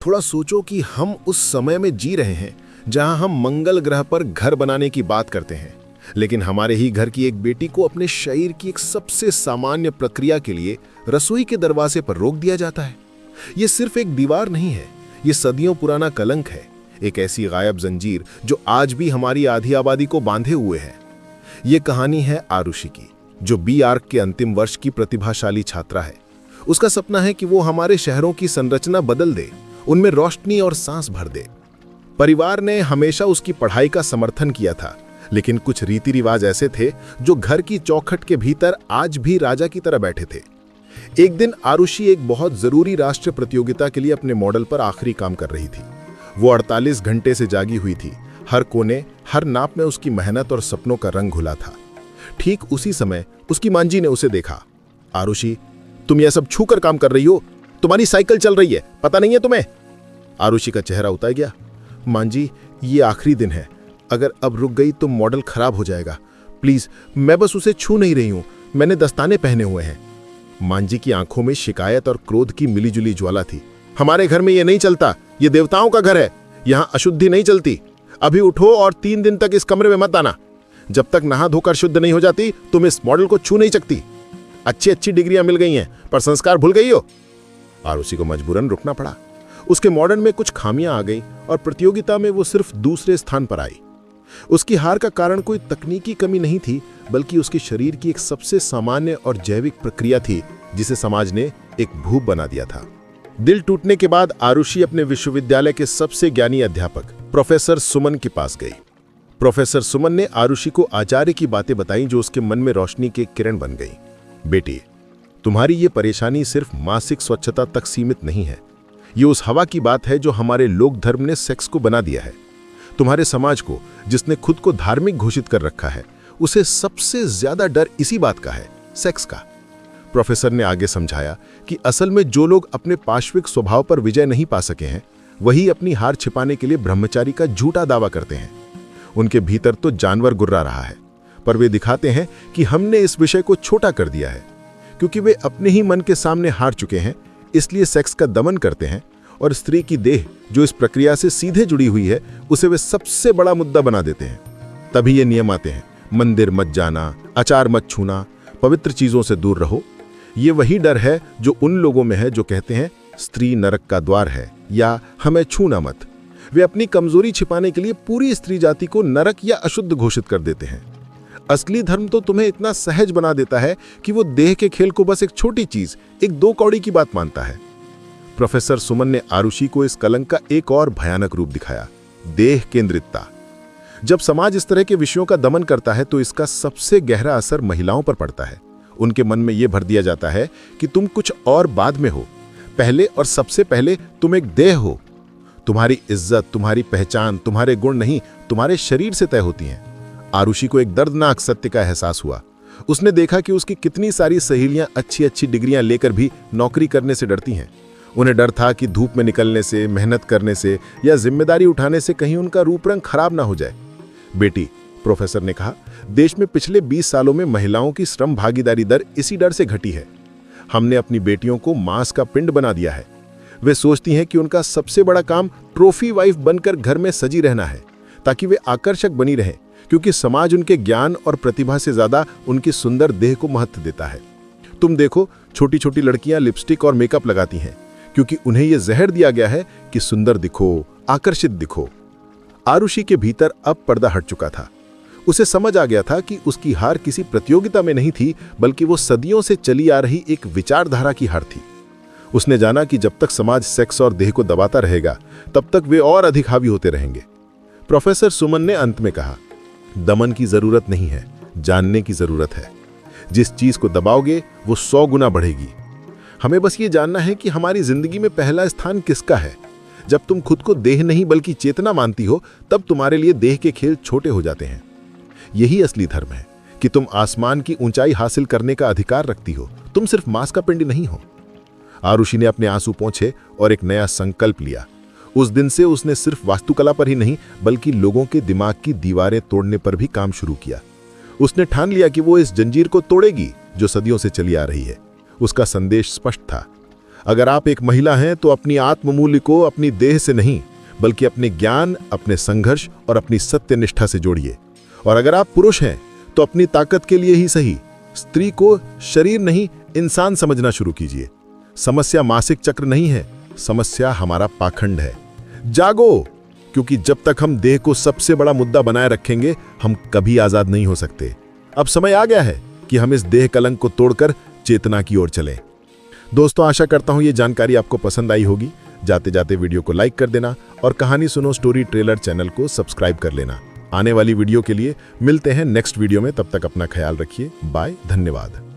थोड़ा सोचो कि हम उस समय में जी रहे हैं जहां हम मंगल ग्रह पर घर बनाने की बात करते हैं, लेकिन हमारे ही घर की एक बेटी को अपने शरीर की एक सबसे सामान्य प्रक्रिया के लिए रसोई के दरवाजे पर रोक दिया जाता है। ये सिर्फ एक दीवार नहीं है, ये सदियों पुराना कलंक है, एक ऐसी गायब जंजीर जो आज भी हमारी आधी आबादी को बांधे हुए है। ये कहानी है आरुषि की, जो बी आर्क के अंतिम वर्ष की प्रतिभाशाली छात्रा है। उसका सपना है कि वो हमारे शहरों की संरचना बदल दे, उनमें रोशनी और सांस भर दे। परिवार ने हमेशा उसकी पढ़ाई का समर्थन किया था, लेकिन कुछ रीति रिवाज ऐसे थे जो घर की चौखट के भीतर आज भी राजा की तरह बैठे थे। एक दिन आरुषि एक बहुत जरूरी राष्ट्रीय प्रतियोगिता के लिए अपने मॉडल पर आखिरी काम कर रही थी। वो 48 घंटे से जागी हुई थी। हर कोने, हर नाप में उसकी मेहनत और सपनों का रंग घुला था। ठीक उसी समय उसकी मांजी ने उसे देखा। आरुषि, तुम यह सब छूकर काम कर रही हो? तुम्हारी साइकिल चल रही है, पता नहीं है तुम्हें? आरुषि का चेहरा उतर गया। मांजी, ये आखिरी दिन है, अगर अब रुक गई तो मॉडल खराब हो जाएगा। प्लीज, मैं बस उसे छू नहीं रही हूं, मैंने दस्ताने पहने हुए हैं। मांजी की आंखों में शिकायत और क्रोध की मिलीजुली ज्वाला थी। हमारे घर में ये नहीं चलता, ये देवताओं का घर है, यहां अशुद्धि नहीं चलती। अभी उठो और 3 दिन तक इस कमरे में मत आना। जब तक नहा धोकर शुद्ध नहीं हो जाती तुम इस मॉडल को छू नहीं सकती। अच्छी अच्छी डिग्रियां मिल गई हैं, पर संस्कार भूल गई हो। आरुषि को मजबूरन रुकना पड़ा। उसके मॉडल में कुछ खामियां आ गई और प्रतियोगिता में वो सिर्फ दूसरे स्थान पर आई। उसकी हार का कारण कोई तकनीकी कमी नहीं थी, बल्कि उसके शरीर की एक सबसे सामान्य और जैविक प्रक्रिया थी जिसे समाज ने एक भूत बना दिया था। दिल टूटने के बाद आरुषि अपने विश्वविद्यालय के सबसे ज्ञानी अध्यापक प्रोफेसर सुमन के पास गई। प्रोफेसर सुमन ने आरुषि को आचार्य की बातें बताई, जो उसके मन में रोशनी की किरण बन गई। बेटी, तुम्हारी ये परेशानी सिर्फ मासिक स्वच्छता तक सीमित नहीं है। ये उस हवा की बात है जो हमारे लोक धर्म ने सेक्स को बना दिया है। तुम्हारे समाज को, जिसने खुद को धार्मिक घोषित कर रखा है, उसे सबसे ज्यादा डर इसी बात का है, सेक्स का। प्रोफेसर ने आगे समझाया कि असल में जो लोग अपने पाश्विक स्वभाव पर विजय नहीं पा सके हैं, वही अपनी हार छिपाने के लिए ब्रह्मचारी का झूठा दावा करते हैं। उनके भीतर तो जानवर गुर्रा रहा है, पर वे दिखाते हैं कि हमने इस विषय को छोटा कर दिया है। क्योंकि वे अपने ही मन के सामने हार चुके हैं, इसलिए सेक्स का दमन करते हैं, और स्त्री की देह जो इस प्रक्रिया से सीधे जुड़ी हुई है, उसे वे सबसे बड़ा मुद्दा बना देते हैं। तभी ये नियम आते हैं, मंदिर मत जाना, आचार मत छूना, पवित्र चीजों से दूर रहो। ये वही डर है जो उन लोगों में है जो कहते हैं स्त्री नरक का द्वार है या हमें छूना मत। वे अपनी कमजोरी छिपाने के लिए पूरी स्त्री जाति को नरक या अशुद्ध घोषित कर देते हैं। असली धर्म तो तुम्हें इतना सहज बना देता है कि वो देह के खेल को बस एक छोटी चीज, एक 2 कौड़ी की बात मानता है। प्रोफेसर सुमन ने आरुषि को इस कलंक का एक और भयानक रूप दिखाया, देह केंद्रितता। जब समाज इस तरह के विषयों का दमन करता है तो इसका सबसे गहरा असर महिलाओं पर पड़ता है। उनके मन में यह भर दिया जाता है कि तुम कुछ और बाद में हो, पहले और सबसे पहले तुम एक देह हो। तुम्हारी इज्जत, तुम्हारी पहचान, तुम्हारे गुण नहीं, तुम्हारे शरीर से तय होती हैं। आरुषि को एक दर्दनाक सत्य का एहसास हुआ। उसने देखा कि उसकी कितनी सारी सहेलियां अच्छी अच्छी डिग्रियां लेकर भी नौकरी करने से डरती हैं। उन्हें डर था कि धूप में निकलने से, मेहनत करने से या जिम्मेदारी उठाने से कहीं उनका रूप रंग खराब ना हो जाए। बेटी, प्रोफेसर ने कहा, देश में पिछले 20 सालों में महिलाओं की श्रम भागीदारी दर इसी डर से घटी है। हमने अपनी बेटियों को मांस का पिंड बना दिया है। वे सोचती हैं कि उनका सबसे बड़ा काम ट्रॉफी वाइफ बनकर घर में सजी रहना है, ताकि वे आकर्षक बनी रहें, क्योंकि समाज उनके ज्ञान और प्रतिभा से ज्यादा उनकी सुंदर देह को महत्व देता है। तुम देखो, छोटी छोटी लड़कियां लिपस्टिक और मेकअप लगाती हैं, क्योंकि उन्हें यह जहर दिया गया है कि सुंदर दिखो, आकर्षित दिखो। आरुषि के भीतर अब पर्दा हट चुका था। उसे समझ आ गया था कि उसकी हार किसी प्रतियोगिता में नहीं थी, बल्कि वो सदियों से चली आ रही एक विचारधारा की हार थी। उसने जाना कि जब तक समाज सेक्स और देह को दबाता रहेगा, तब तक वे और अधिक हावी होते रहेंगे। प्रोफेसर सुमन ने अंत में कहा, दमन की जरूरत नहीं है, जानने की जरूरत है। जिस चीज को दबाओगे वो 100 गुना बढ़ेगी। हमें बस ये जानना है कि हमारी जिंदगी में पहला स्थान किसका है। जब तुम खुद को देह नहीं बल्कि चेतना मानती हो, तब तुम्हारे लिए देह के खेल छोटे हो जाते हैं। यही असली धर्म है कि तुम आसमान की ऊंचाई हासिल करने का अधिकार रखती हो, तुम सिर्फ मांस का पिंड नहीं हो। आरुषि ने अपने आंसू पोंछे और एक नया संकल्प लिया। उस दिन से उसने सिर्फ वास्तुकला पर ही नहीं, बल्कि लोगों के दिमाग की दीवारें तोड़ने पर भी काम शुरू किया। उसने ठान लिया कि वो इस जंजीर को तोड़ेगी जो सदियों से चली आ रही है। उसका संदेश स्पष्ट था, अगर आप एक महिला हैं तो अपनी आत्ममूल्य को अपनी देह से नहीं बल्कि अपने ज्ञान, अपने संघर्ष और अपनी सत्यनिष्ठा से जोड़िए। और अगर आप पुरुष हैं तो अपनी ताकत के लिए ही सही स्त्री को शरीर नहीं इंसान समझना शुरू कीजिए। समस्या मासिक चक्र नहीं है, समस्या हमारा पाखंड है। जागो, क्योंकि जब तक हम देह को सबसे बड़ा मुद्दा बनाए रखेंगे हम कभी आजाद नहीं हो सकते। अब समय आ गया है कि हम इस देह कलंक को तोड़कर चेतना की ओर चलें। दोस्तों, आशा करता हूं ये जानकारी आपको पसंद आई होगी। जाते जाते वीडियो को लाइक कर देना और कहानी सुनो स्टोरी ट्रेलर चैनल को सब्सक्राइब कर लेना। आने वाली वीडियो के लिए मिलते हैं नेक्स्ट वीडियो में। तब तक अपना ख्याल रखिए। बाय, धन्यवाद।